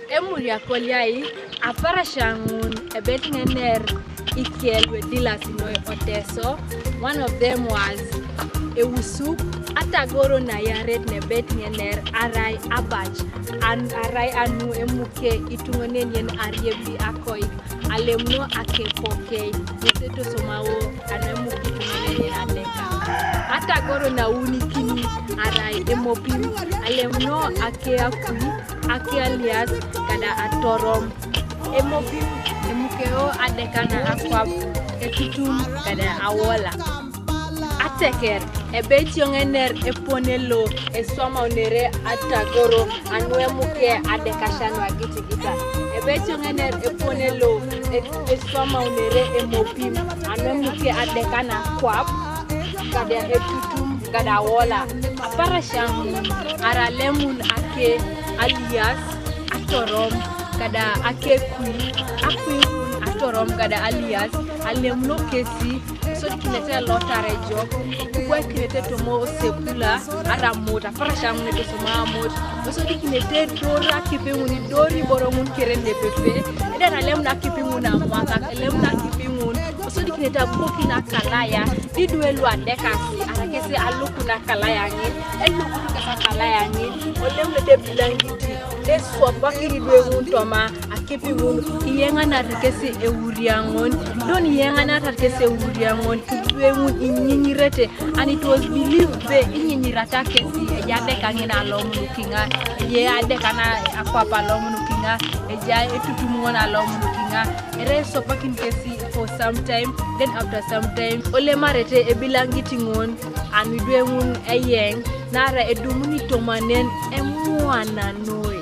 Emuria Koliai, Aparashangun, a betting and air, Ikel with dealers in Teso. One of them was Ewusu, Atagoro Nayaret, ne betting and air, Arai Abach, and Arai Anu Emuke, Itunganian Ariebi Akoi, Alemno Akepoke, Yeseto Somao, and Emuki Adeka. Atagoro na unikini arai emopim alemno akea kui akea lias kada atorom emopim emukeo adekana akwab etutum kada awola ateker ebetiongener eponelo eswama onere atagoro anu emuke adekashanwa gitigita ebetiongener eponelo eswama onere emopim anu emuke adekana kwab kada etutum kada wola aparasham ara lemun ake alias atorom kada ake kui atorom kada alias alemno kesi so kinete lotare job kwa kinete tomo sekula ara mota aparasham ne tosoma mot so kinete dora kipimuni dori boromun kerende pepe eda lemna kipimuna mwaka lemna kipimun so kinete bokina kalaya diduelu adekasi arakese alukuna kalaya ngi elukuna kalaya ngi olemle de bilangiti de swabakiri duemun toma akepi mun iyenga na rakese ewuriangon don iyenga na rakese ewuriangon duemun inyinyirete, and it was believed be inyinyirata kesi ejadeka ngina lomulukinga ye adekana akwapa lomulukinga eja etutumona lomulukinga ere sopakin kesi for some time. Then after some time ole marete ebilangiti ngon and we do eyeng nara edumuni tomanen emwana noe